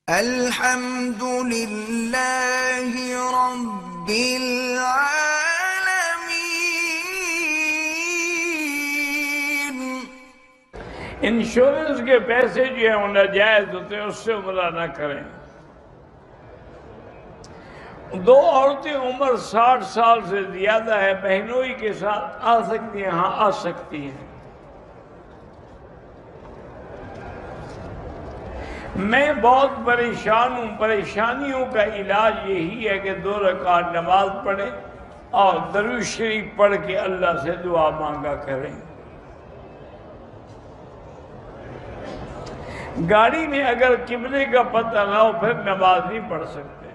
الحمد للہ رب العالمین۔ انشورنس کے پیسے جو ہیں وہ ناجائز ہوتے ہیں، اس سے عمرہ نہ کریں۔ دو عورتیں عمر 60 سال سے زیادہ ہے، بہنوئی کے ساتھ آ سکتی ہیں؟ ہاں آ سکتی ہیں۔ میں بہت پریشان ہوں، پریشانیوں کا علاج یہی ہے کہ 2 رکعت نماز پڑھیں اور درود شریف پڑھ کے اللہ سے دعا مانگا کریں۔ گاڑی میں اگر قبلے کا پتہ نہ ہو پھر نماز نہیں پڑھ سکتے۔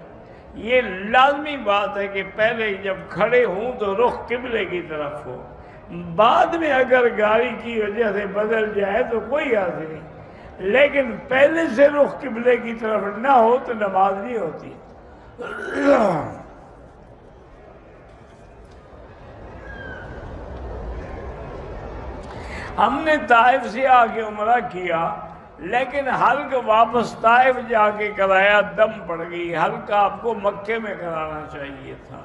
یہ لازمی بات ہے کہ پہلے جب کھڑے ہوں تو رخ قبلے کی طرف ہو، بعد میں اگر گاڑی کی وجہ سے بدل جائے تو کوئی حرج نہیں، لیکن پہلے سے رخ قبلے کی طرف نہ ہو تو نماز نہیں ہوتی۔ ہم نے طائف سے آ کے عمرہ کیا، لیکن حلق واپس طائف جا کے کرایا، دم پڑ گئی۔ حلق آپ کو مکے میں کرانا چاہیے تھا۔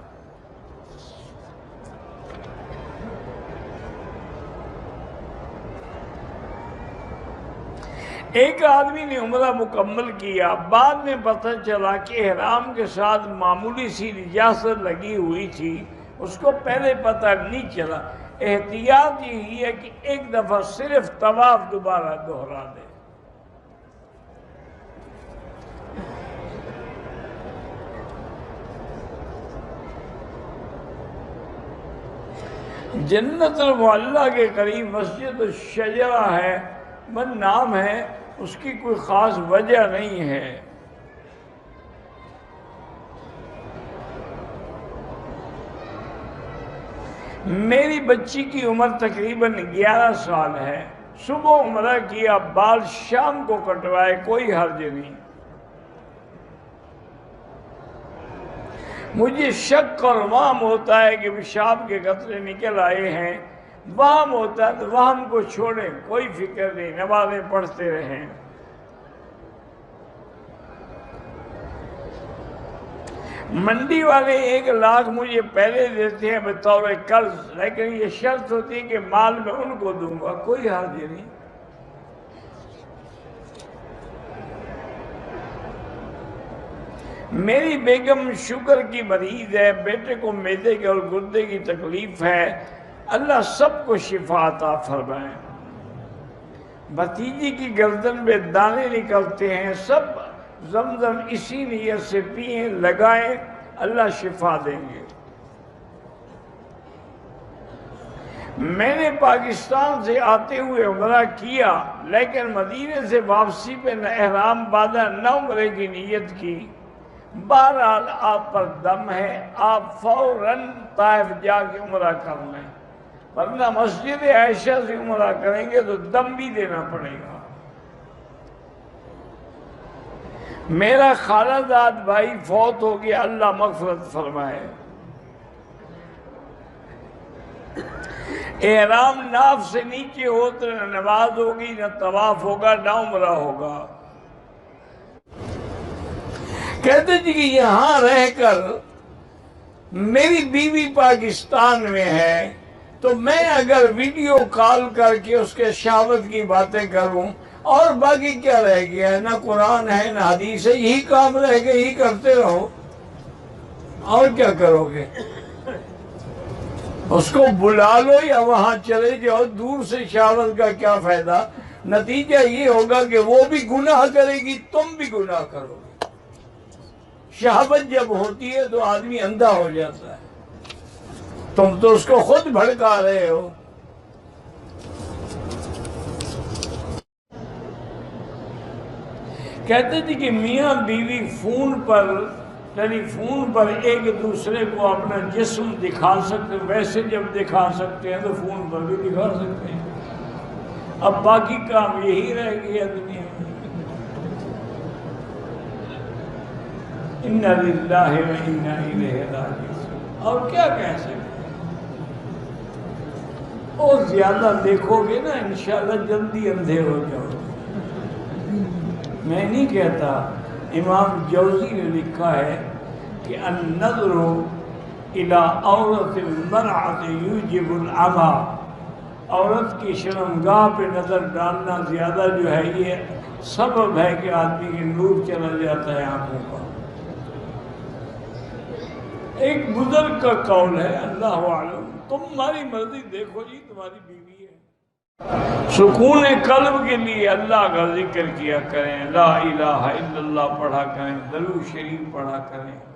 ایک آدمی نے عمرہ مکمل کیا، بعد میں پتہ چلا کہ احرام کے ساتھ معمولی سی نجاست لگی ہوئی تھی، اس کو پہلے پتہ نہیں چلا۔ احتیاط یہی ہے کہ ایک دفعہ صرف طواف دوبارہ دہرا دے۔ جنت المعلیٰ کے قریب مسجد الشجرہ ہے، من نام ہے، اس کی کوئی خاص وجہ نہیں ہے۔ میری بچی کی عمر تقریباً 11 سال ہے، صبح عمرہ کیا، بال شام کو کٹوائے، کوئی حرج نہیں۔ مجھے شک اور وہم ہوتا ہے کہ پیشاب کے قطرے نکل آئے ہیں، وہم ہوتا ہے تو وہم کو چھوڑیں، کوئی فکر نہیں، نمازیں پڑھتے رہیں۔ منڈی والے 1 لاکھ مجھے پہلے دیتے ہیں بطور قرض، لیکن یہ شرط ہوتی ہے کہ مال میں ان کو دوں گا، کوئی حرج نہیں۔ میری بیگم شوگر کی مریض ہے، بیٹے کو معدے کے اور گردے کی تکلیف ہے، اللہ سب کو شفا عطا فرمائے۔ بھتیجی کی گردن میں دانے نکلتے ہیں، سب زمزم اسی نیت سے پئیں، لگائیں، اللہ شفا دیں گے۔ میں نے پاکستان سے آتے ہوئے عمرہ کیا، لیکن مدینے سے واپسی پہ نہ احرام باندھا نہ عمرے کی نیت کی۔ بہرحال آپ پر دم ہے، آپ فوراً طائف جا کے عمرہ کر لیں، ورنہ مسجد عائشہ سے عمرہ کریں گے تو دم بھی دینا پڑے گا۔ میرا خالہ زاد بھائی فوت ہو گیا، اللہ مغفرت فرمائے۔ احرام ناف سے نیچے ہو تو نہ نماز ہوگی، نہ طواف ہوگا، نہ عمرہ ہوگا۔ کہتے جی کہ یہاں رہ کر میری بیوی پاکستان میں ہے تو میں اگر ویڈیو کال کر کے اس کے شہوت کی باتیں کروں اور باقی کیا رہ گیا ہے؟ نہ قرآن ہے نہ حدیث ہے، یہی کام رہ گئے، یہی کرتے رہو، اور کیا کرو گے؟ اس کو بلا لو یا وہاں چلے جاؤ، دور سے شہوت کا کیا فائدہ؟ نتیجہ یہ ہوگا کہ وہ بھی گناہ کرے گی، تم بھی گناہ کرو گے۔ شہوت جب ہوتی ہے تو آدمی اندھا ہو جاتا ہے، تم تو اس کو خود بھڑکا رہے ہو۔ کہتے تھے کہ میاں بیوی ٹیلی فون پر ایک دوسرے کو اپنا جسم دکھا سکتے، ویسے جب دکھا سکتے ہیں تو فون پر بھی دکھا سکتے ہیں۔ اب باقی کام یہی رہ گیا دنیا میں۔ اِنَّا لِلَّهِ وَإِنَّا إِلَيْهِ رَاجِعُونَ۔ اور کیا کہہ سکتے ہیں؟ اور زیادہ دیکھو گے نا انشاءاللہ جلدی اندھے ہو جاؤ گے۔ میں نہیں کہتا امام جوزی نے لکھا ہے کہ النظر الی عورت المرأة یوجب العمی، عورت کی شرمگاہ پہ نظر ڈالنا زیادہ جو ہے یہ سبب ہے کہ آدمی کے نور چلا جاتا ہے آنکھوں کا۔ ایک بزرگ کا قول ہے، اللہ اعلم، تمہاری مرضی، دیکھو جی تمہاری بیوی ہے۔ سکون قلب کے لیے اللہ کا ذکر کیا کریں، لا الہ الا اللہ پڑھا کریں، درود شریف پڑھا کریں۔